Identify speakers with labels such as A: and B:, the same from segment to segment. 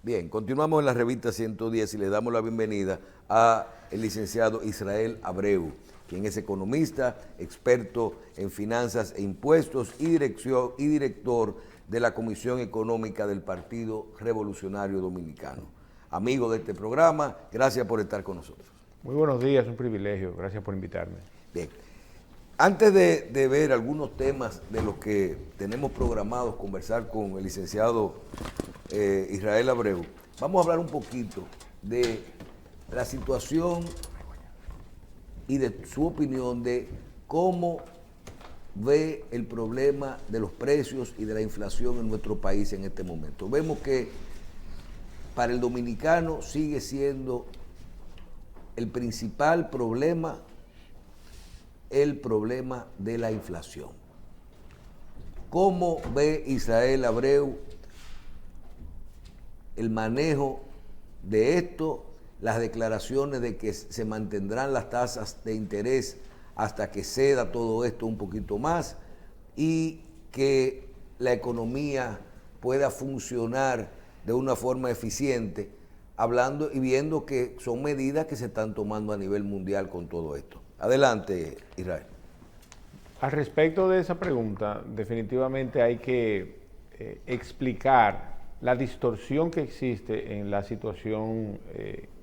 A: Bien, continuamos en la revista 110 y le damos la bienvenida a el licenciado Israel Abreu, quien es economista, experto en finanzas e impuestos y director de la Comisión Económica del Partido Revolucionario Dominicano. Amigo de este programa, gracias por estar con nosotros.
B: Muy buenos días, un privilegio, gracias por invitarme.
A: Bien, antes de ver algunos temas de los que tenemos programados conversar con el licenciado Israel Abreu, vamos a hablar un poquito de la situación y de su opinión de cómo ve el problema de los precios y de la inflación en nuestro país en este momento. Vemos que para el dominicano sigue siendo el principal problema el problema de la inflación. ¿Cómo ve Israel Abreu el manejo de esto, las declaraciones de que se mantendrán las tasas de interés hasta que ceda todo esto un poquito más y que la economía pueda funcionar de una forma eficiente, hablando y viendo que son medidas que se están tomando a nivel mundial con todo esto? Adelante, Israel.
B: Al respecto de esa pregunta, definitivamente hay que explicar la distorsión que existe en la situación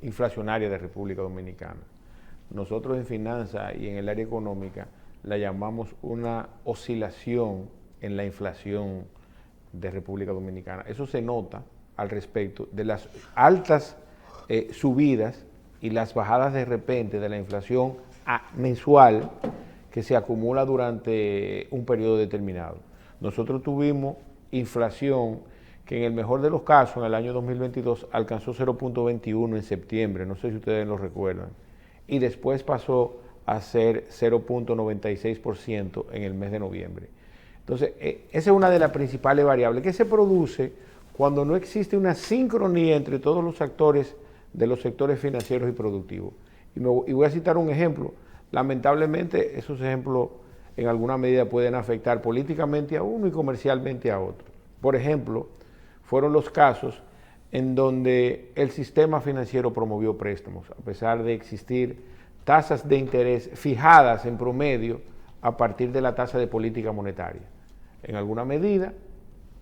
B: inflacionaria de República Dominicana. Nosotros en finanzas y en el área económica la llamamos una oscilación en la inflación de República Dominicana. Eso se nota al respecto de las altas subidas y las bajadas de repente de la inflación mensual que se acumula durante un periodo determinado. Nosotros tuvimos inflación que en el mejor de los casos, en el año 2022, alcanzó 0.21 en septiembre, no sé si ustedes lo recuerdan, y después pasó a ser 0.96% en el mes de noviembre. Entonces, esa es una de las principales variables que se produce cuando no existe una sincronía entre todos los actores de los sectores financieros y productivos. Y voy a citar un ejemplo. Lamentablemente, esos ejemplos en alguna medida pueden afectar políticamente a uno y comercialmente a otro. Por ejemplo, fueron los casos en donde el sistema financiero promovió préstamos, a pesar de existir tasas de interés fijadas en promedio a partir de la tasa de política monetaria. En alguna medida,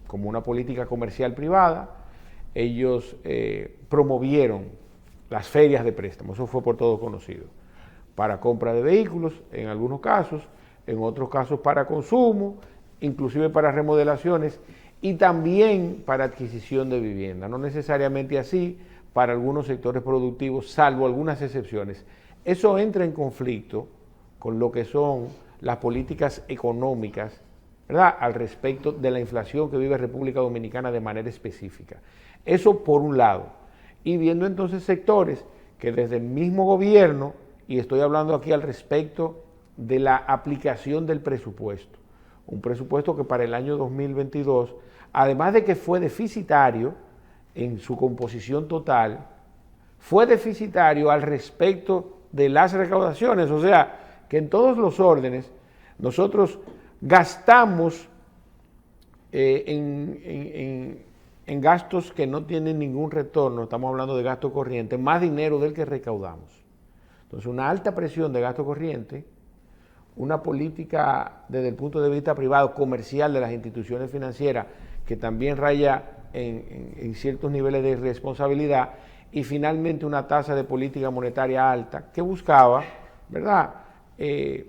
B: como una política comercial privada, ellos promovieron las ferias de préstamos, eso fue por todo conocido, para compra de vehículos en algunos casos, en otros casos para consumo, inclusive para remodelaciones y también para adquisición de vivienda, no necesariamente así para algunos sectores productivos, salvo algunas excepciones. Eso entra en conflicto con lo que son las políticas económicas, ¿verdad?, al respecto de la inflación que vive República Dominicana de manera específica. Eso por un lado. Y viendo entonces sectores que desde el mismo gobierno, y estoy hablando aquí al respecto de la aplicación del presupuesto, un presupuesto que para el año 2022, además de que fue deficitario en su composición total, fue deficitario al respecto de las recaudaciones, o sea, que en todos los órdenes nosotros gastamos en gastos que no tienen ningún retorno, estamos hablando de gasto corriente, más dinero del que recaudamos. Entonces, una alta presión de gasto corriente, una política desde el punto de vista privado, comercial de las instituciones financieras, que también raya en ciertos niveles de irresponsabilidad, y finalmente una tasa de política monetaria alta que buscaba, ¿verdad?,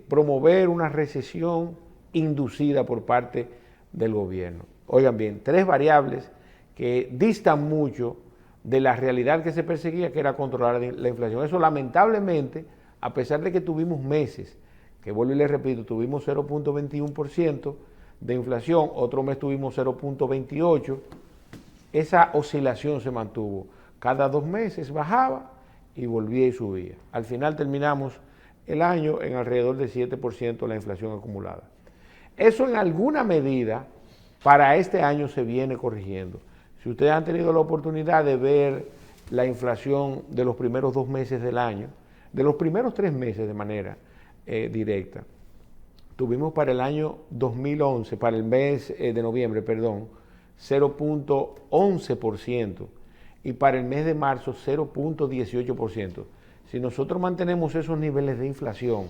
B: promover una recesión inducida por parte del gobierno. Oigan bien, tres variables que distan mucho de la realidad que se perseguía, que era controlar la inflación. Eso lamentablemente, a pesar de que tuvimos meses, que vuelvo y les repito, tuvimos 0.21% de inflación, otro mes tuvimos 0.28%, esa oscilación se mantuvo. Cada 2 meses bajaba y volvía y subía. Al final terminamos el año en alrededor del 7% la inflación acumulada. Eso en alguna medida para este año se viene corrigiendo. Si ustedes han tenido la oportunidad de ver la inflación de los primeros 2 meses del año, de los primeros 3 meses de manera directa, tuvimos para el año 2011, para el mes de noviembre, 0.11%, y para el mes de marzo 0.18%. Si nosotros mantenemos esos niveles de inflación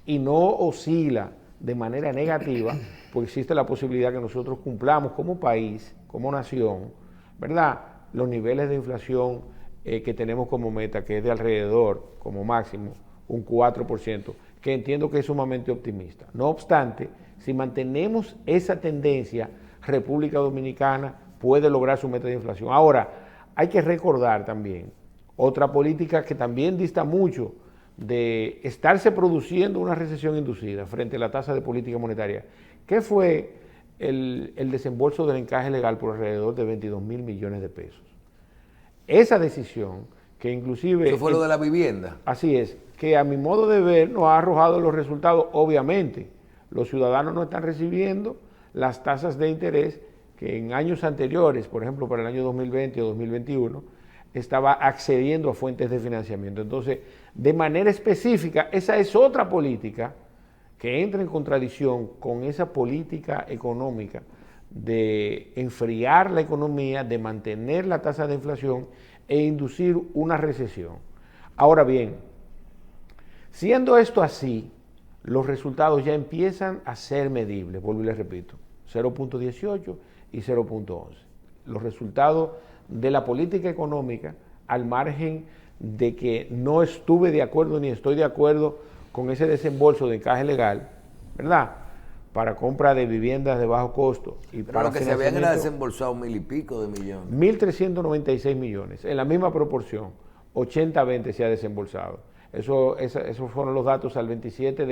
B: y no oscila de manera negativa, pues existe la posibilidad que nosotros cumplamos como país, como nación, ¿verdad?, los niveles de inflación que tenemos como meta, que es de alrededor, como máximo, un 4%, que entiendo que es sumamente optimista. No obstante, si mantenemos esa tendencia, República Dominicana puede lograr su meta de inflación. Ahora, hay que recordar también otra política que también dista mucho de estarse produciendo una recesión inducida frente a la tasa de política monetaria, que fue el desembolso del encaje legal por alrededor de 22.000 millones de pesos. Esa decisión, que inclusive...
A: Eso fue lo de la vivienda.
B: Así es, que a mi modo de ver nos ha arrojado los resultados. Obviamente, los ciudadanos no están recibiendo las tasas de interés que en años anteriores, por ejemplo, para el año 2020 o 2021, estaba accediendo a fuentes de financiamiento. Entonces, de manera específica, esa es otra política que entra en contradicción con esa política económica de enfriar la economía, de mantener la tasa de inflación e inducir una recesión. Ahora bien, siendo esto así, los resultados ya empiezan a ser medibles, vuelvo y les repito, 0.18 y 0.11. Los resultados de la política económica, al margen de que no estuve de acuerdo ni estoy de acuerdo con ese desembolso de encaje legal, ¿verdad?, para compra de viviendas de bajo costo. Y
A: pero
B: para
A: lo que se habían era desembolsado 1.000 y pico de millones.
B: 1.396 millones, en la misma proporción, 80-20 se ha desembolsado. Esos fueron los datos al 27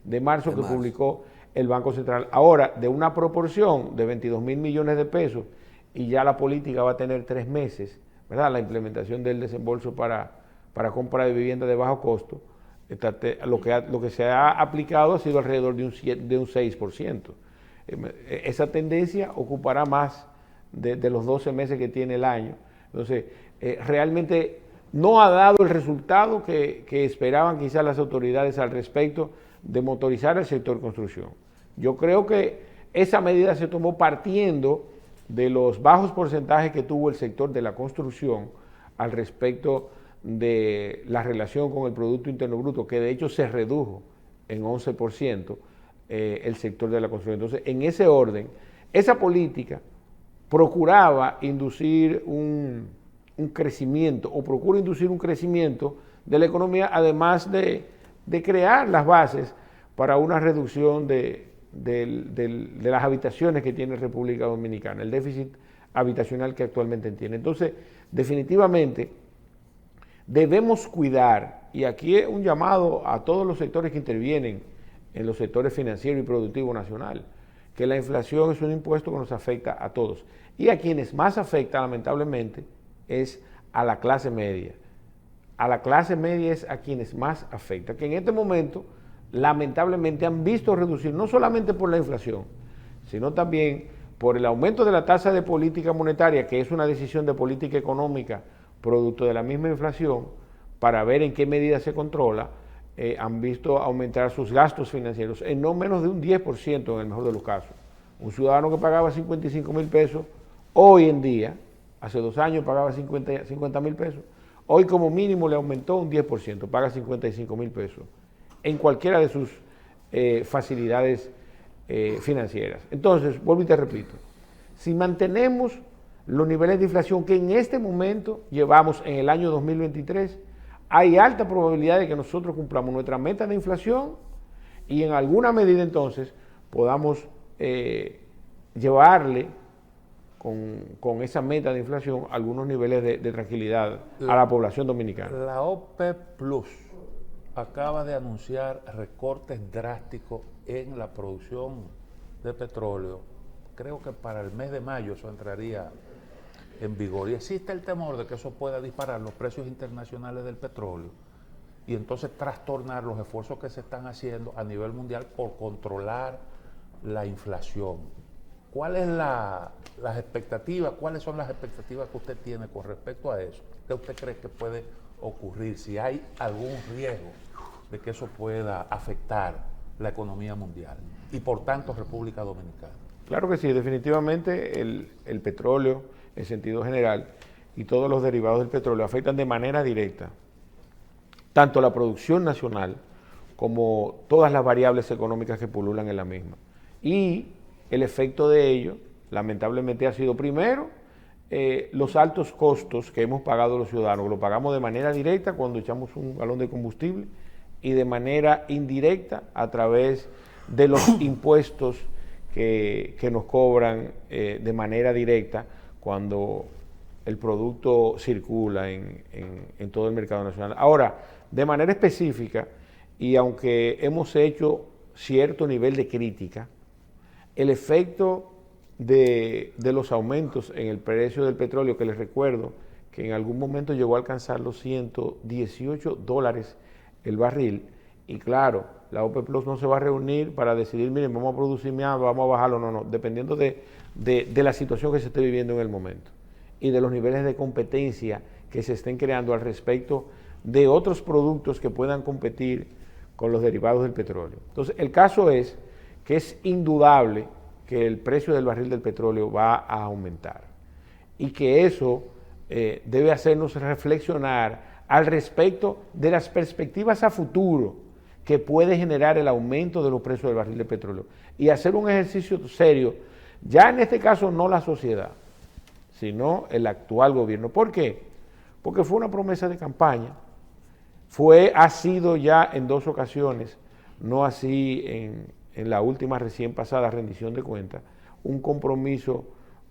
B: de marzo que publicó el Banco Central. Ahora, de una proporción de 22.000 millones de pesos, y ya la política va a tener 3 meses, ¿verdad?, la implementación del desembolso para compra de viviendas de bajo costo, lo que se ha aplicado ha sido alrededor de un 6%. Esa tendencia ocupará más de los 12 meses que tiene el año. Entonces, realmente no ha dado el resultado que esperaban quizás las autoridades al respecto de motorizar el sector construcción. Yo creo que esa medida se tomó partiendo de los bajos porcentajes que tuvo el sector de la construcción al respecto de la relación con el Producto Interno Bruto, que de hecho se redujo en 11% el sector de la construcción. Entonces, en ese orden, esa política procuraba inducir un crecimiento, o procura inducir un crecimiento de la economía, además de crear las bases para una reducción de las habitaciones que tiene República Dominicana, el déficit habitacional que actualmente tiene. Entonces, definitivamente, debemos cuidar, y aquí es un llamado a todos los sectores que intervienen en los sectores financiero y productivo nacional, que la inflación es un impuesto que nos afecta a todos. Y a quienes más afecta, lamentablemente, es a la clase media. A la clase media es a quienes más afecta, que en este momento, lamentablemente, han visto reducir, no solamente por la inflación, sino también por el aumento de la tasa de política monetaria, que es una decisión de política económica producto de la misma inflación, para ver en qué medida se controla, han visto aumentar sus gastos financieros en no menos de un 10% en el mejor de los casos. Un ciudadano que pagaba 55.000 pesos, hoy en día, hace 2 años pagaba 50.000 pesos, hoy como mínimo le aumentó un 10%, paga 55.000 pesos en cualquiera de sus facilidades financieras. Entonces, vuelvo y te repito, si mantenemos los niveles de inflación que en este momento llevamos en el año 2023, hay alta probabilidad de que nosotros cumplamos nuestra meta de inflación y en alguna medida entonces podamos llevarle con esa meta de inflación algunos niveles de tranquilidad a la población dominicana.
C: La OPEP Plus acaba de anunciar recortes drásticos en la producción de petróleo. Creo que para el mes de mayo eso entraría en vigor, y existe el temor de que eso pueda disparar los precios internacionales del petróleo y entonces trastornar los esfuerzos que se están haciendo a nivel mundial por controlar la inflación. ¿Cuáles son las expectativas que usted tiene con respecto a eso? ¿Qué usted cree que puede ocurrir? Si hay algún riesgo de que eso pueda afectar la economía mundial y por tanto República Dominicana.
B: Claro que sí, definitivamente el petróleo en sentido general y todos los derivados del petróleo afectan de manera directa tanto la producción nacional como todas las variables económicas que pululan en la misma. Y el efecto de ello, lamentablemente, ha sido primero los altos costos que hemos pagado los ciudadanos, que lo pagamos de manera directa cuando echamos un galón de combustible y de manera indirecta a través de los impuestos que nos cobran de manera directa cuando el producto circula en todo el mercado nacional. Ahora, de manera específica, y aunque hemos hecho cierto nivel de crítica, el efecto de los aumentos en el precio del petróleo, que les recuerdo que en algún momento llegó a alcanzar los $118 el barril, y claro, la OPEP Plus no se va a reunir para decidir, miren, vamos a producir más, vamos a bajarlo, no, dependiendo de la situación que se esté viviendo en el momento y de los niveles de competencia que se estén creando al respecto de otros productos que puedan competir con los derivados del petróleo. Entonces, el caso es que es indudable que el precio del barril del petróleo va a aumentar y que eso debe hacernos reflexionar al respecto de las perspectivas a futuro que puede generar el aumento de los precios del barril de petróleo y hacer un ejercicio serio, ya en este caso no la sociedad, sino el actual gobierno. ¿Por qué? Porque fue una promesa de campaña, ha sido ya en 2 ocasiones, no así en la última recién pasada rendición de cuentas, un compromiso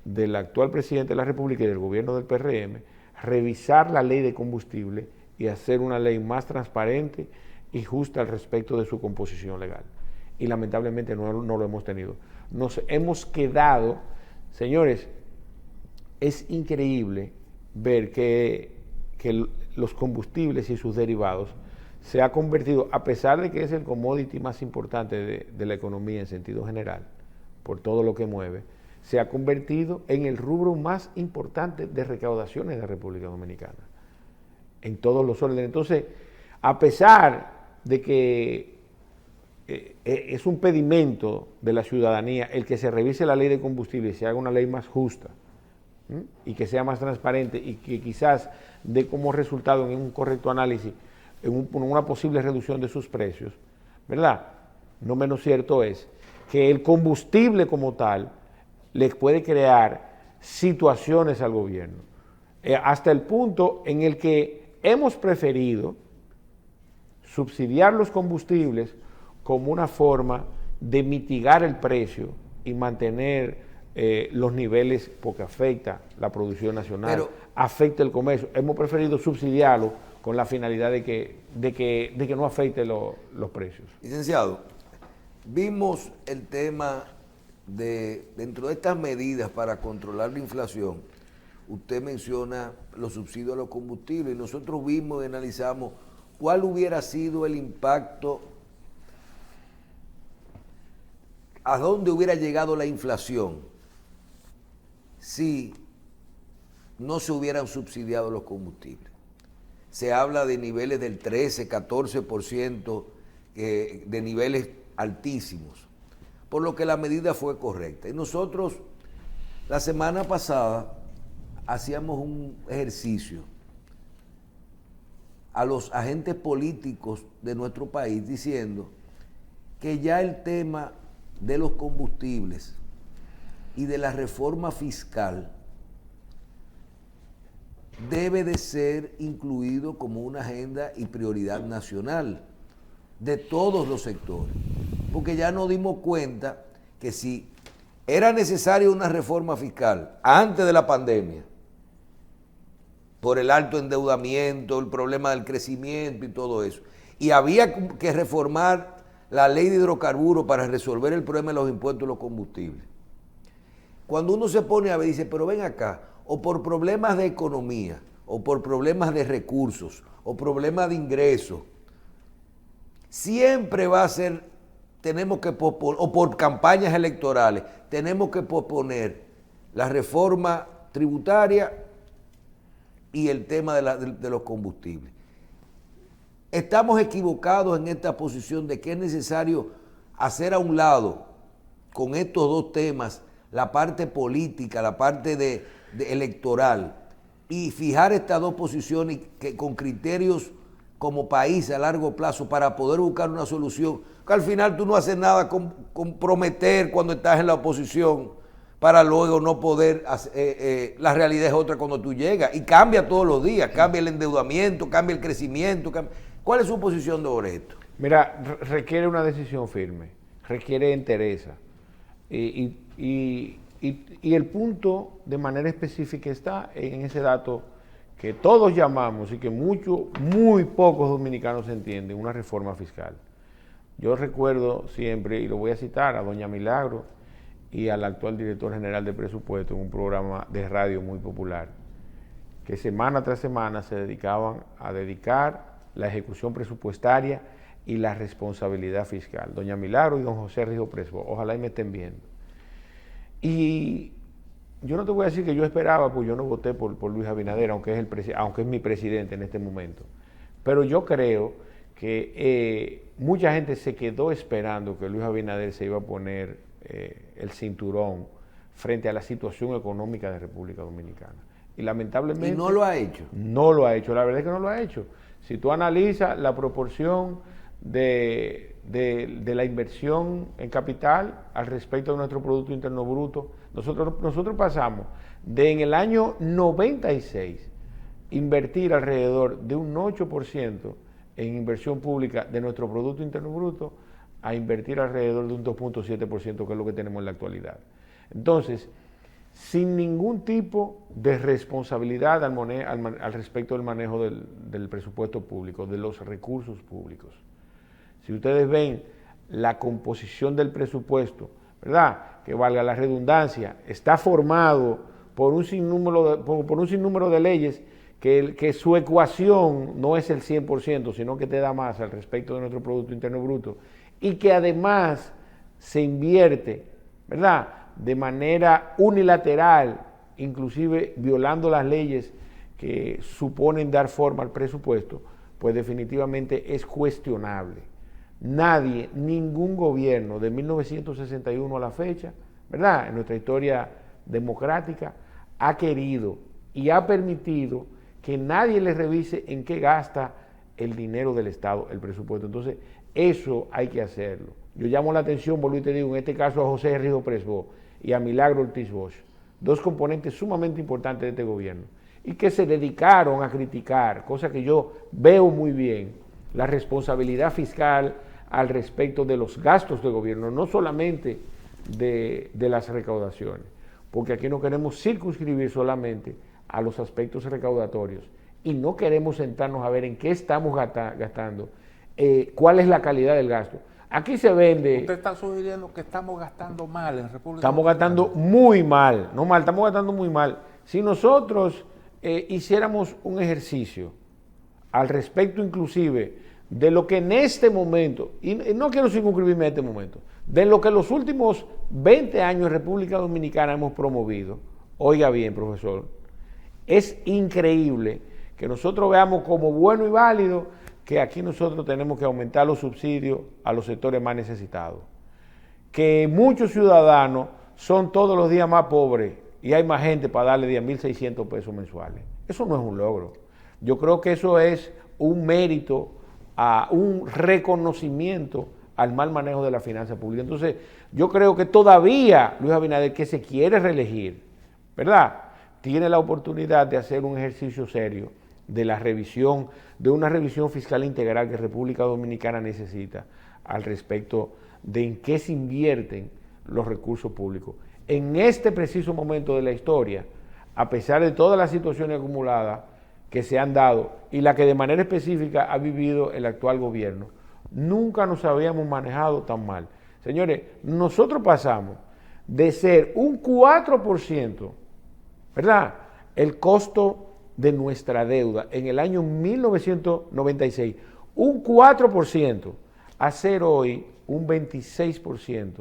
B: del actual presidente de la República y del gobierno del PRM, revisar la ley de combustible y hacer una ley más transparente y justa al respecto de su composición legal. Y lamentablemente no lo hemos tenido. Nos hemos quedado, señores, es increíble ver que los combustibles y sus derivados se ha convertido, a pesar de que es el commodity más importante de la economía en sentido general, por todo lo que mueve, se ha convertido en el rubro más importante de recaudaciones de la República Dominicana, en todos los órdenes. Entonces, a pesar de que es un pedimento de la ciudadanía el que se revise la ley de combustible y se haga una ley más justa, y que sea más transparente y que quizás dé como resultado en un correcto análisis en una posible reducción de sus precios, ¿verdad? No menos cierto es que el combustible como tal le puede crear situaciones al gobierno, hasta el punto en el que hemos preferido subsidiar los combustibles como una forma de mitigar el precio y mantener los niveles, porque afecta la producción nacional, afecta el comercio. Hemos preferido subsidiarlo con la finalidad de que no afecte los precios.
A: Licenciado, vimos el tema dentro de estas medidas para controlar la inflación, usted menciona los subsidios a los combustibles y nosotros vimos y analizamos cuál hubiera sido el impacto, a dónde hubiera llegado la inflación si no se hubieran subsidiado los combustibles. Se habla de niveles del 13, 14%, de niveles altísimos, por lo que la medida fue correcta. Y nosotros la semana pasada hacíamos un ejercicio a los agentes políticos de nuestro país diciendo que ya el tema de los combustibles y de la reforma fiscal debe de ser incluido como una agenda y prioridad nacional de todos los sectores, porque ya nos dimos cuenta que si era necesaria una reforma fiscal antes de la pandemia, por el alto endeudamiento, el problema del crecimiento y todo eso, y había que reformar la ley de hidrocarburos para resolver el problema de los impuestos a los combustibles. Cuando uno se pone a ver, dice, pero ven acá, o por problemas de economía, o por problemas de recursos, o problemas de ingresos, siempre va a ser, tenemos que posponer, o por campañas electorales, tenemos que posponer la reforma tributaria y el tema de los combustibles. Estamos equivocados en esta posición de que es necesario hacer a un lado con estos dos temas la parte política, la parte electoral, y fijar estas dos posiciones con criterios como país a largo plazo para poder buscar una solución, que al final tú no haces nada con prometer cuando estás en la oposición para luego no poder hacer, la realidad es otra cuando tú llegas y cambia todos los días, cambia el endeudamiento, cambia el crecimiento. ¿Cuál es su posición sobre esto?
B: Mira, requiere una decisión firme, requiere entereza y el punto de manera específica está en ese dato que todos llamamos y que muy pocos dominicanos entienden, una reforma fiscal. Yo recuerdo siempre, y lo voy a citar, a doña Milagro y al actual director general de presupuesto en un programa de radio muy popular, que semana tras semana se dedicaban a dedicar la ejecución presupuestaria y la responsabilidad fiscal. Doña Milagro y don José Rijo Presbó, ojalá y me estén viendo. Y yo no te voy a decir que yo esperaba, pues yo no voté por Luis Abinader, aunque es mi presidente en este momento. Pero yo creo que mucha gente se quedó esperando que Luis Abinader se iba a poner el cinturón frente a la situación económica de República Dominicana. Y lamentablemente...
A: ¿Y no lo ha hecho?
B: No lo ha hecho, la verdad es que no lo ha hecho. Si tú analizas la proporción de la inversión en capital al respecto de nuestro Producto Interno Bruto, nosotros pasamos de en el año 96 invertir alrededor de un 8% en inversión pública de nuestro Producto Interno Bruto a invertir alrededor de un 2.7%, que es lo que tenemos en la actualidad. Entonces, sin ningún tipo de responsabilidad al respecto del manejo del presupuesto público, de los recursos públicos. Si ustedes ven la composición del presupuesto, ¿verdad?, que valga la redundancia, está formado por un sinnúmero de leyes que su ecuación no es el 100%, sino que te da más al respecto de nuestro Producto Interno Bruto, y que además se invierte, ¿verdad?, de manera unilateral, inclusive violando las leyes que suponen dar forma al presupuesto, pues definitivamente es cuestionable. Nadie, ningún gobierno de 1961 a la fecha, ¿verdad?, en nuestra historia democrática, ha querido y ha permitido que nadie le revise en qué gasta el dinero del Estado, el presupuesto. Entonces, eso hay que hacerlo. Yo llamo la atención, vuelvo y te digo, en este caso a José Rijo Presbó y a Milagro Ortiz Bosch, dos componentes sumamente importantes de este gobierno, y que se dedicaron a criticar, cosa que yo veo muy bien, la responsabilidad fiscal al respecto de los gastos de gobierno, no solamente de las recaudaciones, porque aquí no queremos circunscribir solamente a los aspectos recaudatorios y no queremos sentarnos a ver en qué estamos gastando, cuál es la calidad del gasto. Aquí se vende...
C: Usted está sugiriendo que estamos gastando mal en República
B: Estamos
C: Dominicana.
B: gastando muy mal, no mal, estamos gastando muy mal. Si nosotros hiciéramos un ejercicio al respecto inclusive de lo que en este momento, y no quiero circunscribirme a este momento, de lo que en los últimos 20 años en República Dominicana hemos promovido, oiga bien, profesor, es increíble que nosotros veamos como bueno y válido que aquí nosotros tenemos que aumentar los subsidios a los sectores más necesitados, que muchos ciudadanos son todos los días más pobres y hay más gente para darle 10.600 pesos mensuales. Eso no es un logro. Yo creo que eso es un mérito, un reconocimiento al mal manejo de la finanza pública. Entonces, yo creo que todavía Luis Abinader, que se quiere reelegir, ¿verdad?, tiene la oportunidad de hacer un ejercicio serio de la revisión, de una revisión fiscal integral que República Dominicana necesita al respecto de en qué se invierten los recursos públicos. En este preciso momento de la historia, a pesar de todas las situaciones acumuladas que se han dado y la que de manera específica ha vivido el actual gobierno, nunca nos habíamos manejado tan mal. Señores, nosotros pasamos de ser un 4%, ¿verdad?, el costo de nuestra deuda en el año 1996, un 4%, a ser hoy un 26%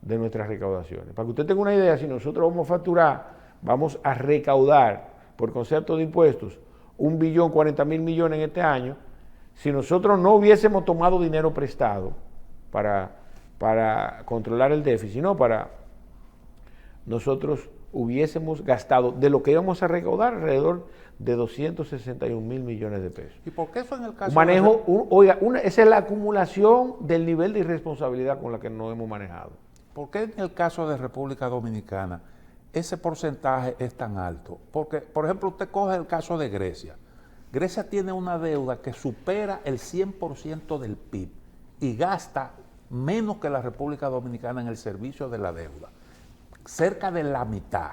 B: de nuestras recaudaciones. Para que usted tenga una idea, si nosotros vamos a facturar, vamos a recaudar por concepto de impuestos 1.040.000.000.000 en este año, si nosotros no hubiésemos tomado dinero prestado para controlar el déficit, sino para nosotros hubiésemos gastado de lo que íbamos a recaudar alrededor de 261,000 millones de pesos.
C: ¿Y por qué eso en el caso
B: Esa es la acumulación del nivel de irresponsabilidad con la que nos hemos manejado.
C: ¿Por qué en el caso de República Dominicana ese porcentaje es tan alto? Porque, por ejemplo, usted coge el caso de Grecia. Grecia tiene una deuda que supera el 100% del PIB y gasta menos que la República Dominicana en el servicio de la deuda. Cerca de la mitad.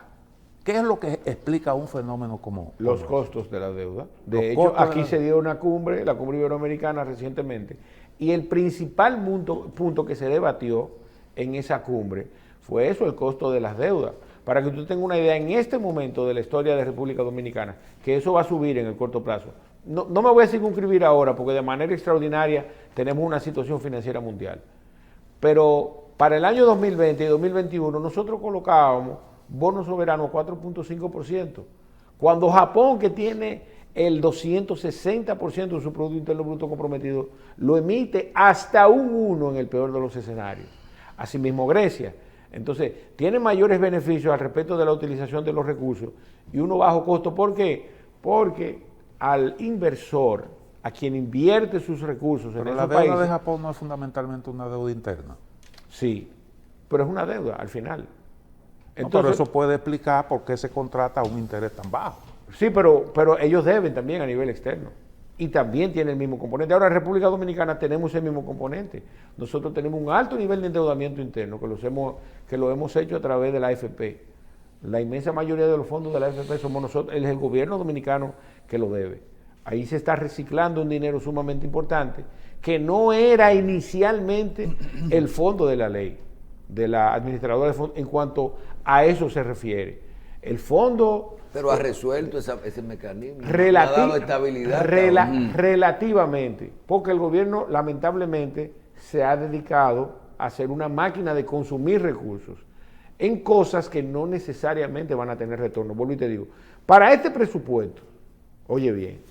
C: ¿Qué es lo que explica un fenómeno como
B: los
C: ese?
B: costos de la deuda? De hecho, aquí se dio una cumbre, la cumbre iberoamericana recientemente, y el principal punto que se debatió en esa cumbre fue eso, el costo de las deudas. Para que usted tenga una idea, en este momento de la historia de República Dominicana, que eso va a subir en el corto plazo. No me voy a circunscribir ahora, porque de manera extraordinaria tenemos una situación financiera mundial. Pero para el año 2020 y 2021 nosotros colocábamos bonos soberanos 4.5%, cuando Japón, que tiene el 260% de su Producto Interno Bruto comprometido, lo emite hasta un 1 en el peor de los escenarios. Asimismo Grecia. Entonces, tiene mayores beneficios al respecto de la utilización de los recursos y uno bajo costo. ¿Por qué? Porque al inversor, a quien invierte sus recursos en esos países...
C: Pero la deuda de Japón no es fundamentalmente una deuda interna.
B: Sí, pero es una deuda al final.
C: Entonces, pero eso puede explicar por qué se contrata a un interés tan bajo.
B: Sí, pero ellos deben también a nivel externo. Y también tiene el mismo componente. Ahora en República Dominicana tenemos el mismo componente. Nosotros tenemos un alto nivel de endeudamiento interno que lo hemos hecho a través de la AFP. La inmensa mayoría de los fondos de la AFP somos nosotros, es el gobierno dominicano que lo debe. Ahí se está reciclando un dinero sumamente importante que no era inicialmente el fondo de la ley, de la administradora de fondos, en cuanto a eso se refiere. El fondo...
A: Pero ha resuelto ese mecanismo, ha dado estabilidad.
B: Relativamente, porque el gobierno lamentablemente se ha dedicado a ser una máquina de consumir recursos en cosas que no necesariamente van a tener retorno. Vuelvo y te digo, para este presupuesto, oye bien,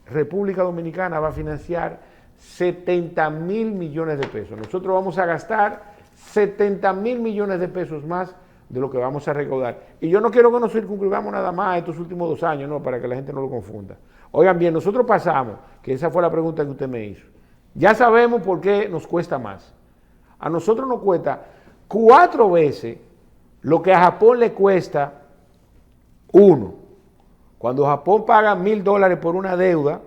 B: República Dominicana va a financiar 70,000 millones de pesos. Nosotros vamos a gastar 70,000 millones de pesos más de lo que vamos a recaudar. Y yo no quiero que nos circunscribamos nada más a estos últimos 2 años, no, para que la gente no lo confunda. Oigan bien, nosotros pasamos, que esa fue la pregunta que usted me hizo, ya sabemos por qué nos cuesta más. A nosotros nos cuesta 4 veces lo que a Japón le cuesta 1. Cuando Japón paga $1,000 por una deuda,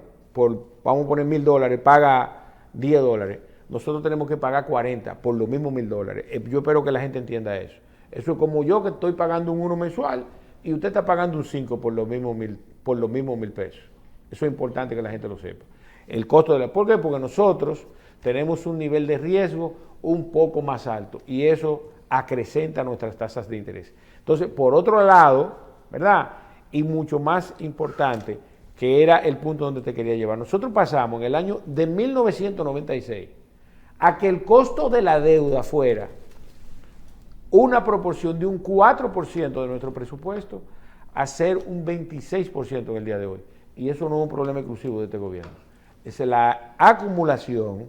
B: vamos a poner $1,000, paga $10, nosotros tenemos que pagar 40 por los mismos $1,000. Yo espero que la gente entienda eso. Eso es como yo que estoy pagando un 1 mensual y usted está pagando un 5 por los mismos 1,000 pesos. Eso es importante que la gente lo sepa. El costo de ¿por qué? Porque nosotros tenemos un nivel de riesgo un poco más alto y eso acrecenta nuestras tasas de interés. Entonces, por otro lado, ¿verdad? Y mucho más importante, que era el punto donde te quería llevar. Nosotros pasamos en el año de 1996 a que el costo de la deuda fuera una proporción de un 4% de nuestro presupuesto a ser un 26% en el día de hoy. Y eso no es un problema exclusivo de este gobierno. Es la acumulación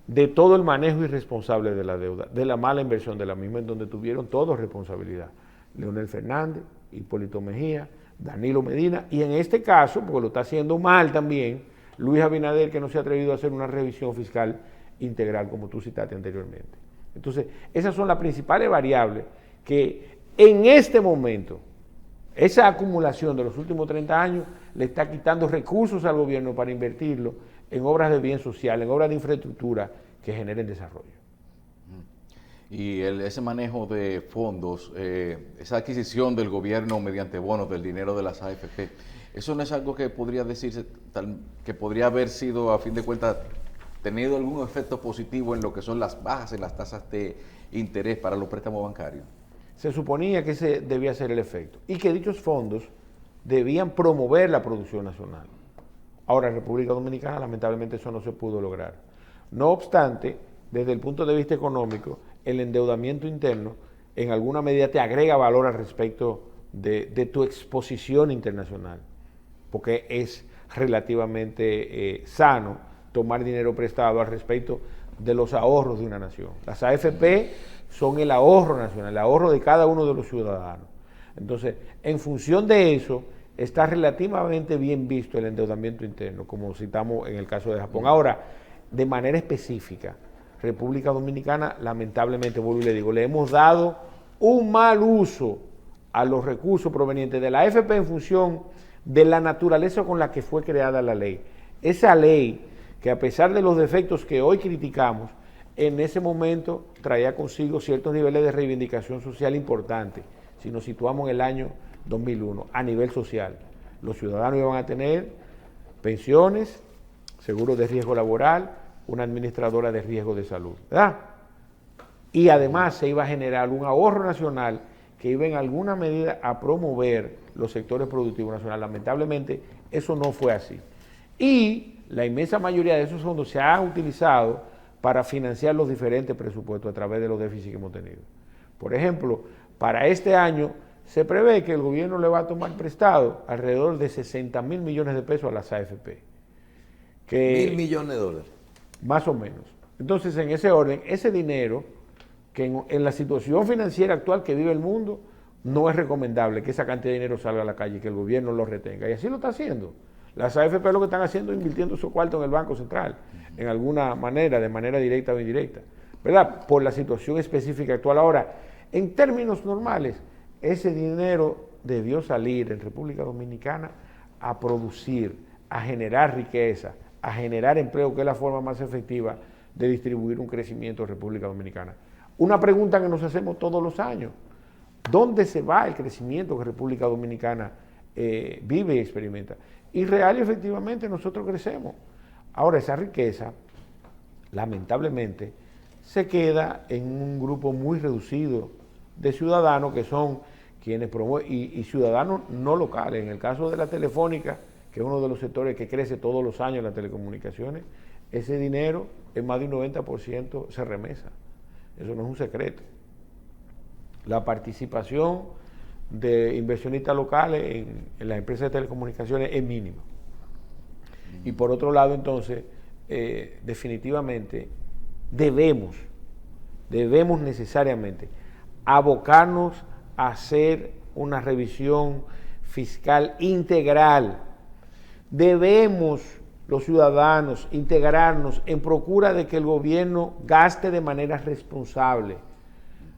B: de todo el manejo irresponsable de la deuda, de la mala inversión de la misma, en donde tuvieron todos responsabilidad. Leonel Fernández, Hipólito Mejía, Danilo Medina, y en este caso, porque lo está haciendo mal también, Luis Abinader, que no se ha atrevido a hacer una revisión fiscal integral, como tú citaste anteriormente. Entonces, esas son las principales variables que en este momento, esa acumulación de los últimos 30 años le está quitando recursos al gobierno para invertirlo en obras de bien social, en obras de infraestructura que generen desarrollo.
D: Y ese manejo de fondos, esa adquisición del gobierno mediante bonos del dinero de las AFP, ¿eso no es algo que podría decirse, que podría haber sido, a fin de cuentas, tenido algún efecto positivo en lo que son las bajas en las tasas de interés para los préstamos bancarios?
B: Se suponía que ese debía ser el efecto y que dichos fondos debían promover la producción nacional. Ahora, en República Dominicana, lamentablemente, eso no se pudo lograr. No obstante, desde el punto de vista económico, el endeudamiento interno en alguna medida te agrega valor al respecto de tu exposición internacional, porque es relativamente sano tomar dinero prestado al respecto de los ahorros de una nación. Las AFP son el ahorro nacional, el ahorro de cada uno de los ciudadanos. Entonces, en función de eso, está relativamente bien visto el endeudamiento interno, como citamos en el caso de Japón. Ahora, de manera específica, República Dominicana, lamentablemente, vuelvo y le digo, le hemos dado un mal uso a los recursos provenientes de la AFP en función de la naturaleza con la que fue creada la ley. Esa ley, que a pesar de los defectos que hoy criticamos, en ese momento traía consigo ciertos niveles de reivindicación social importantes. Si nos situamos en el año 2001, a nivel social, los ciudadanos iban a tener pensiones, seguros de riesgo laboral, una administradora de riesgo de salud, ¿verdad? Y además se iba a generar un ahorro nacional que iba en alguna medida a promover los sectores productivos nacionales. Lamentablemente, eso no fue así. Y la inmensa mayoría de esos fondos se han utilizado para financiar los diferentes presupuestos a través de los déficits que hemos tenido. Por ejemplo, para este año se prevé que el gobierno le va a tomar prestado alrededor de 60.000 millones de pesos a las AFP.
A: $1.000 millones.
B: Más o menos. Entonces, en ese orden, ese dinero, que en la situación financiera actual que vive el mundo, no es recomendable que esa cantidad de dinero salga a la calle y que el gobierno lo retenga. Y así lo está haciendo. Las AFP lo que están haciendo es invirtiendo su cuarto en el Banco Central, en alguna manera, de manera directa o indirecta, ¿verdad? Por la situación específica actual. Ahora, en términos normales, ese dinero debió salir en República Dominicana a producir, a generar riqueza, a generar empleo, que es la forma más efectiva de distribuir un crecimiento en República Dominicana. Una pregunta que nos hacemos todos los años: ¿dónde se va el crecimiento que República Dominicana vive y experimenta? Y real y efectivamente nosotros crecemos. Ahora, esa riqueza, lamentablemente, se queda en un grupo muy reducido de ciudadanos que son quienes promueven, y ciudadanos no locales. En el caso de la Telefónica, que es uno de los sectores que crece todos los años en las telecomunicaciones, ese dinero en más de un 90% se remesa. Eso no es un secreto. La participación de inversionistas locales en las empresas de telecomunicaciones es mínima. Y por otro lado, entonces, definitivamente debemos necesariamente abocarnos a hacer una revisión fiscal integral. Debemos, los ciudadanos, integrarnos en procura de que el gobierno gaste de manera responsable.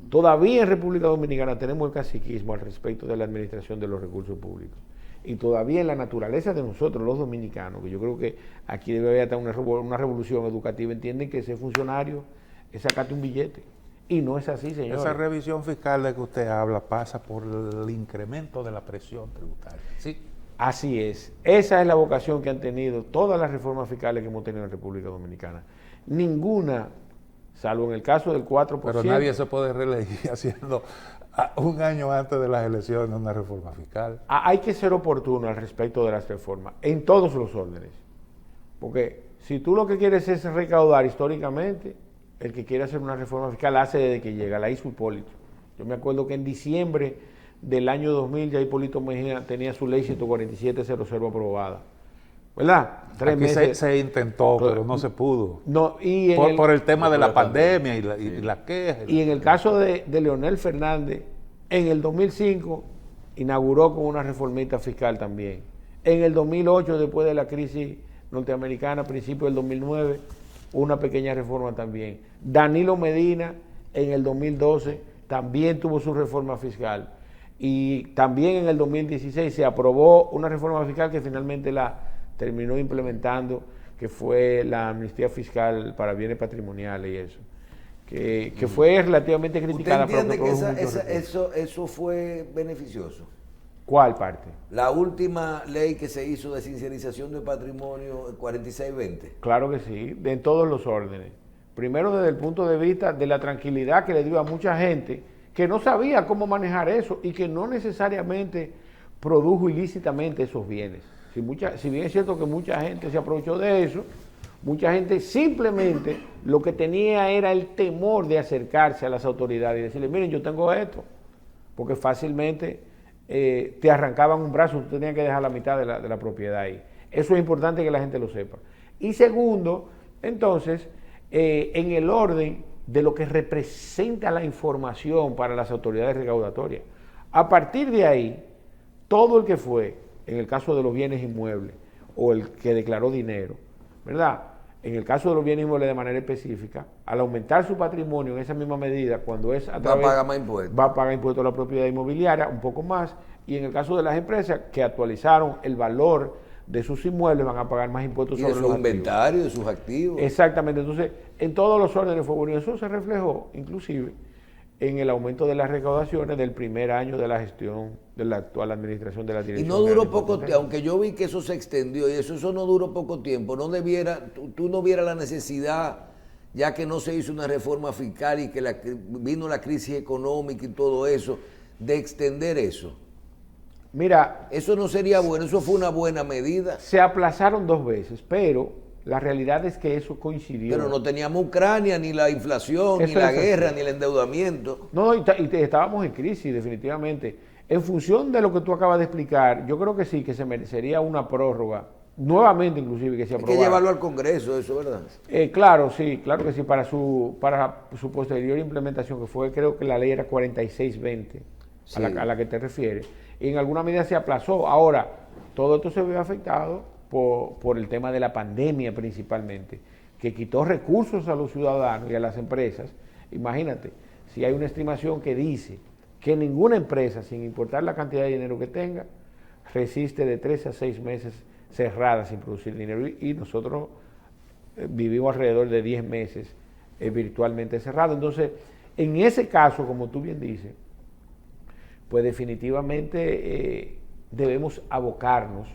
B: Todavía en República Dominicana tenemos el caciquismo al respecto de la administración de los recursos públicos. Y todavía en la naturaleza de nosotros, los dominicanos, que yo creo que aquí debe haber hasta una revolución educativa, entienden que ser funcionario es sacarte un billete. Y no es así, señor.
C: Esa revisión fiscal de que usted habla pasa por el incremento de la presión tributaria. Sí.
B: Así es. Esa es la vocación que han tenido todas las reformas fiscales que hemos tenido en República Dominicana. Ninguna, salvo en el caso del 4%.
C: Pero nadie se puede reelegir haciendo un año antes de las elecciones una reforma fiscal.
B: Hay que ser oportuno al respecto de las reformas, en todos los órdenes. Porque si tú lo que quieres es recaudar históricamente, el que quiere hacer una reforma fiscal hace desde que llega, la hizo Hipólito. Yo me acuerdo que en diciembre del año 2000 ya Hipólito Mejía tenía su ley 14700 aprobada. ¿Verdad? 3
C: Aquí
B: meses.
C: se intentó, pero no se pudo.
B: No, y
C: por el tema de la pandemia y la queja.
B: Y en el caso de Leonel Fernández, en el 2005 inauguró con una reformita fiscal también. En el 2008, después de la crisis norteamericana, a principios del 2009, una pequeña reforma también. Danilo Medina, en el 2012, también tuvo su reforma fiscal. Y también en el 2016 se aprobó una reforma fiscal que finalmente la terminó implementando, que fue la amnistía fiscal para bienes patrimoniales y eso, que fue relativamente criticada.
A: ¿Usted entiende que eso fue beneficioso?
B: ¿Cuál parte?
A: La última ley que se hizo de sincerización de patrimonio, 4620.
B: Claro que sí, en todos los órdenes. Primero, desde el punto de vista de la tranquilidad que le dio a mucha gente que no sabía cómo manejar eso y que no necesariamente produjo ilícitamente esos bienes. Si bien es cierto que mucha gente se aprovechó de eso, mucha gente simplemente lo que tenía era el temor de acercarse a las autoridades y decirle: miren, yo tengo esto, porque fácilmente te arrancaban un brazo, tú tenías que dejar la mitad de la propiedad ahí. Eso es importante que la gente lo sepa. Y segundo, entonces, en el orden de lo que representa la información para las autoridades recaudatorias. A partir de ahí, todo el que fue, en el caso de los bienes inmuebles, o el que declaró dinero, ¿verdad? En el caso de los bienes inmuebles de manera específica, al aumentar su patrimonio en esa misma medida, cuando es a través,
A: va a pagar más impuestos.
B: Va a pagar impuestos a la propiedad inmobiliaria, un poco más, y en el caso de las empresas que actualizaron el valor de sus inmuebles, van a pagar más impuestos
A: Y
B: sobre
A: de
B: los
A: sus
B: activos.
A: inventarios, de sus activos.
B: Exactamente, entonces, en todos los órdenes fue bueno. Eso se reflejó, inclusive, en el aumento de las recaudaciones del primer año de la gestión de la actual administración de la
A: Y
B: Dirección
A: no
B: General
A: duró
B: de
A: poco
B: Impuestos
A: tiempo, aunque yo vi que eso se extendió y eso no duró poco tiempo. No debiera, tú no vieras la necesidad, ya que no se hizo una reforma fiscal y que vino la crisis económica y todo eso, de extender eso.
B: Mira,
A: Eso no sería bueno, eso fue una buena medida.
B: se aplazaron 2 veces, pero la realidad es que eso coincidió.
A: Pero no teníamos Ucrania, ni la inflación,
B: Eso
A: ni la
B: es así.
A: guerra, ni el endeudamiento.
B: No, estábamos en crisis, definitivamente. En función de lo que tú acabas de explicar, yo creo que sí, que se merecería una prórroga, nuevamente inclusive, que se
A: Hay que
B: aprobara.
A: llevarlo al Congreso, eso, ¿verdad?
B: Claro que sí, para su posterior implementación, que fue, creo que la ley era 4620,
A: Sí.
B: a la que te refieres, y en alguna medida se aplazó. Ahora, todo esto se vio afectado por el tema de la pandemia principalmente, que quitó recursos a los ciudadanos y a las empresas. Imagínate, si hay una estimación que dice que ninguna empresa, sin importar la cantidad de dinero que tenga, resiste de 3 a 6 meses cerrada sin producir dinero, y nosotros vivimos alrededor de 10 meses virtualmente cerrados. Entonces, en ese caso, como tú bien dices, pues definitivamente debemos abocarnos,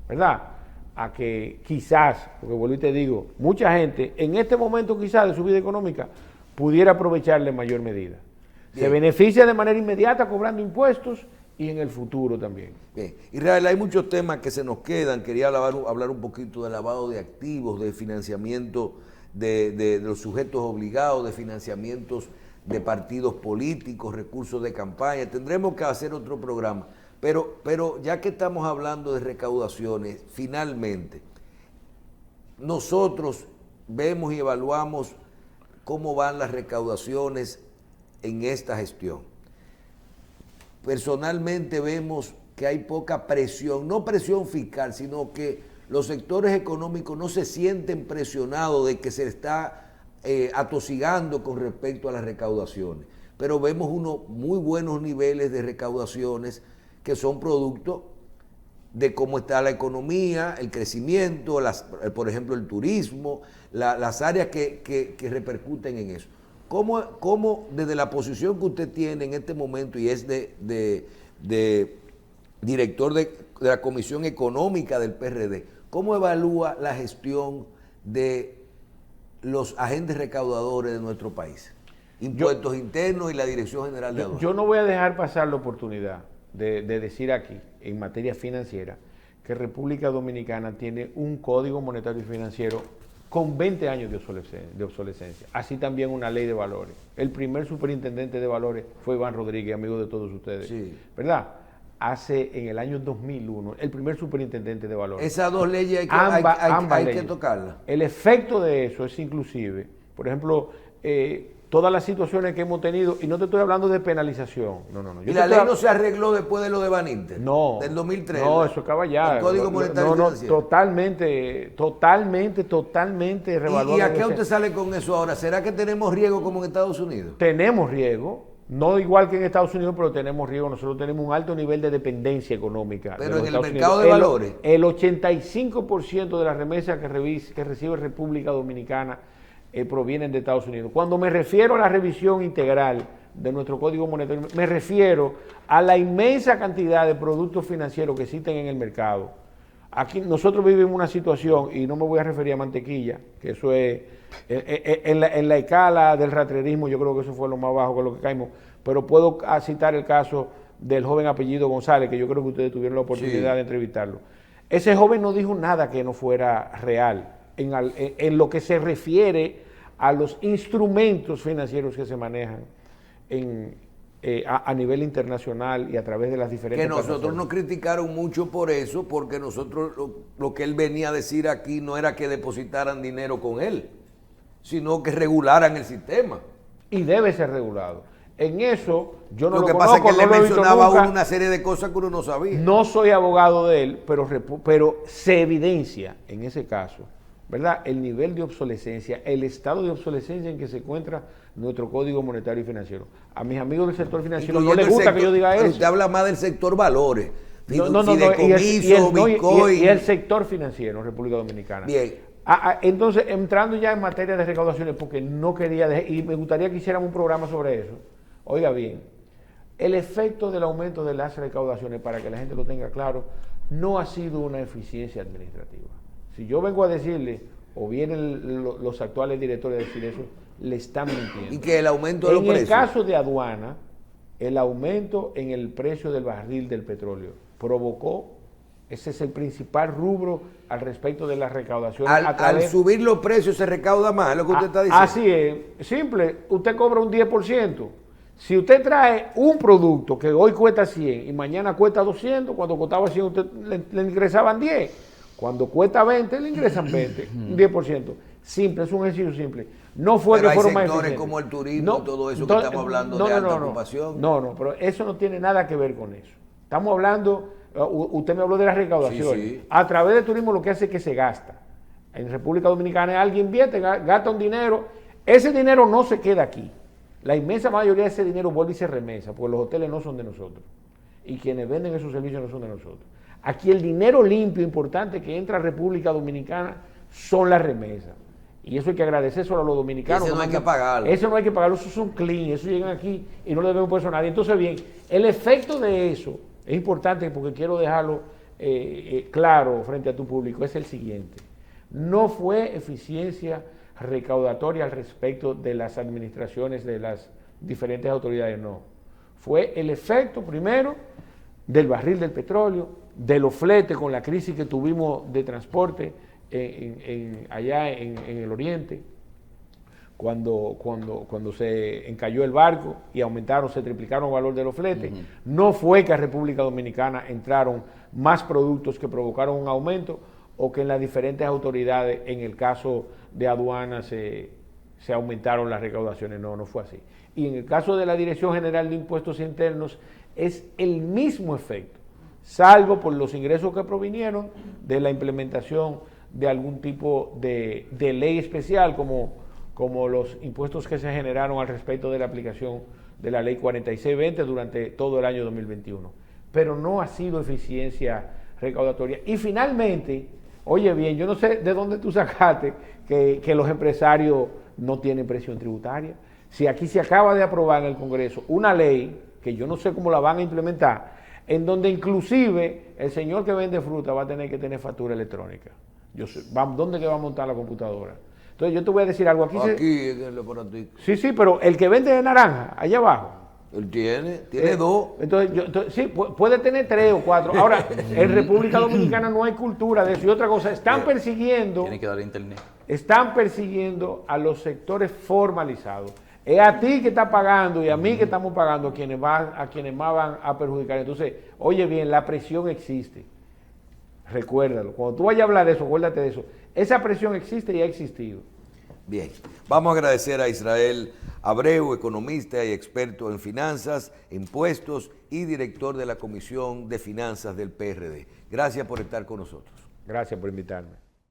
B: ¿verdad?, a que quizás, porque vuelvo y te digo, mucha gente en este momento quizás de su vida económica pudiera aprovecharle en mayor medida. Se
A: Bien.
B: beneficia de manera inmediata cobrando impuestos y en el futuro también.
A: Bien. Israel, hay muchos temas que se nos quedan. Quería hablar un poquito de lavado de activos, de financiamiento de los sujetos obligados, de financiamientos de partidos políticos, recursos de campaña. Tendremos que hacer otro programa. Pero ya que estamos hablando de recaudaciones, finalmente, nosotros vemos y evaluamos cómo van las recaudaciones en esta gestión. Personalmente vemos que hay poca presión, no presión fiscal, sino que los sectores económicos no se sienten presionados de que se está atosigando con respecto a las recaudaciones. Pero vemos unos muy buenos niveles de recaudaciones que son producto de cómo está la economía, el crecimiento, por ejemplo el turismo, las áreas que repercuten en eso. ¿Cómo desde la posición que usted tiene en este momento y es de director de la Comisión Económica del PRD, cómo evalúa la gestión de los agentes recaudadores de nuestro país? Impuestos internos y la Dirección General de Aduanas.
B: Yo no voy a dejar pasar la oportunidad de decir aquí, en materia financiera, que República Dominicana tiene un código monetario y financiero con 20 años de obsolescencia. Así también una ley de valores. El primer superintendente de valores fue Iván Rodríguez, amigo de todos ustedes.
A: Sí.
B: ¿Verdad? En el año 2001, el primer superintendente de valores.
A: Esas dos leyes
B: Ambas
A: hay que
B: leyes.
A: tocarlas.
B: El efecto de eso es inclusive, por ejemplo, todas las situaciones que hemos tenido, y no te estoy hablando de penalización, no.
A: ¿Y la ley no se arregló después de lo de Van Inter?
B: No.
A: Del 2003.
B: No, eso acaba ya.
A: El Código Monetario y Financiero.
B: Totalmente revaluado.
A: ¿Y a qué usted sale con eso ahora? ¿Será que tenemos riesgo como en Estados Unidos?
B: Tenemos riesgo, no igual que en Estados Unidos, pero tenemos riesgo. Nosotros tenemos un alto nivel de dependencia económica.
A: Pero
B: de
A: en
B: los
A: el
B: Estados
A: mercado
B: Unidos.
A: de valores.
B: El 85% de las remesas que recibe República Dominicana provienen de Estados Unidos. Cuando me refiero a la revisión integral de nuestro Código Monetario, me refiero a la inmensa cantidad de productos financieros que existen en el mercado. Aquí nosotros vivimos una situación, y no me voy a referir a mantequilla, que eso es, en la escala del raterismo, yo creo que eso fue lo más bajo con lo que caímos, pero puedo citar el caso del joven apellido González, que yo creo que ustedes tuvieron la oportunidad de entrevistarlo. Ese joven no dijo nada que no fuera real, en lo que se refiere a los instrumentos financieros que se manejan a nivel internacional y a través de las diferentes
A: Que nosotros
B: plataformas.
A: nos criticaron mucho por eso, porque nosotros lo que él venía a decir aquí no era que depositaran dinero con él, sino que regularan el sistema.
B: y debe ser regulado. En eso yo no lo
A: que
B: conozco,
A: pasa es que
B: no
A: le
B: lo he visto
A: mencionaba a
B: nunca.
A: uno una serie de cosas que uno no sabía.
B: No soy abogado de él, pero se evidencia en ese caso, ¿verdad? El nivel de obsolescencia, el estado de obsolescencia en que se encuentra nuestro Código Monetario y Financiero. A mis amigos del sector financiero no les gusta que yo diga
A: pero
B: eso.
A: usted habla más del sector valores.
B: No,
A: Fideicomiso, Bitcoin.
B: y el sector financiero en República Dominicana.
A: Bien.
B: Entonces, entrando ya en materia de recaudaciones, porque no quería, y me gustaría que hiciéramos un programa sobre eso. Oiga bien, el efecto del aumento de las recaudaciones, para que la gente lo tenga claro, no ha sido una eficiencia administrativa. Si yo vengo a decirle, o vienen los actuales directores a decir eso, le están mintiendo.
A: Y que el aumento de los precios.
B: En el caso de aduana, el aumento en el precio del barril del petróleo provocó, ese es el principal rubro al respecto de la recaudación.
A: Al subir los precios se recauda más, es lo que usted está diciendo.
B: Así es, simple, usted cobra un 10%. Si usted trae un producto que hoy cuesta 100 y mañana cuesta 200, cuando costaba 100 usted le ingresaban 10. Cuando cuesta 20 le ingresan 20, un 10%. Simple, es un ejercicio simple. No fue
A: pero
B: que fueron más
A: hay sectores
B: eficientes.
A: como el turismo, todo eso que estamos hablando de alta ocupación.
B: No, pero eso no tiene nada que ver con eso. Estamos hablando, usted me habló de las recaudaciones.
A: Sí.
B: A través del turismo lo que hace es que se gasta. En República Dominicana alguien invierte, gasta un dinero, ese dinero no se queda aquí. La inmensa mayoría de ese dinero vuelve y se remesa, porque los hoteles no son de nosotros. Y quienes venden esos servicios no son de nosotros. Aquí el dinero limpio, importante, que entra a República Dominicana son las remesas. Y eso hay que agradecérselo a los dominicanos.
A: Eso no hay que pagarlo.
B: Eso no hay que pagarlo, eso son clean, eso llegan aquí y no le debemos por a nadie. Entonces, bien, el efecto de eso es importante porque quiero dejarlo claro frente a tu público, es el siguiente. No fue eficiencia recaudatoria al respecto de las administraciones de las diferentes autoridades, no. Fue el efecto, primero, del barril del petróleo, de los fletes con la crisis que tuvimos de transporte allá en el oriente, cuando se encalló el barco y se triplicaron el valor de los fletes. No fue que a República Dominicana entraron más productos que provocaron un aumento, o que en las diferentes autoridades, en el caso de aduanas, se aumentaron las recaudaciones. No fue así. Y en el caso de la Dirección General de Impuestos Internos, es el mismo efecto, salvo por los ingresos que provinieron de la implementación de algún tipo de ley especial, como los impuestos que se generaron al respecto de la aplicación de la ley 4620 durante todo el año 2021. Pero no ha sido eficiencia recaudatoria. Y finalmente, oye bien, yo no sé de dónde tú sacaste que los empresarios no tienen presión tributaria. Si aquí se acaba de aprobar en el Congreso una ley, que yo no sé cómo la van a implementar, en donde inclusive el señor que vende fruta va a tener que tener factura electrónica. ¿Dónde que va a montar la computadora? Entonces yo te voy a decir algo. Aquí
A: en el laboratorio.
B: Sí, pero el que vende de naranja, allá abajo.
A: Él tiene dos.
B: Entonces, sí, puede tener 3 o 4. Ahora, en República Dominicana no hay cultura de eso. Y otra cosa, están persiguiendo...
D: Tiene que dar internet.
B: Están persiguiendo a los sectores formalizados. Es a ti que está pagando y a mí que estamos pagando a quienes más van a perjudicar. Entonces, oye bien, la presión existe. Recuérdalo. Cuando tú vayas a hablar de eso, acuérdate de eso. Esa presión existe y ha existido.
A: Bien, vamos a agradecer a Israel Abreu, economista y experto en finanzas, impuestos y director de la Comisión de Finanzas del PRD. Gracias por estar con nosotros.
B: Gracias por invitarme.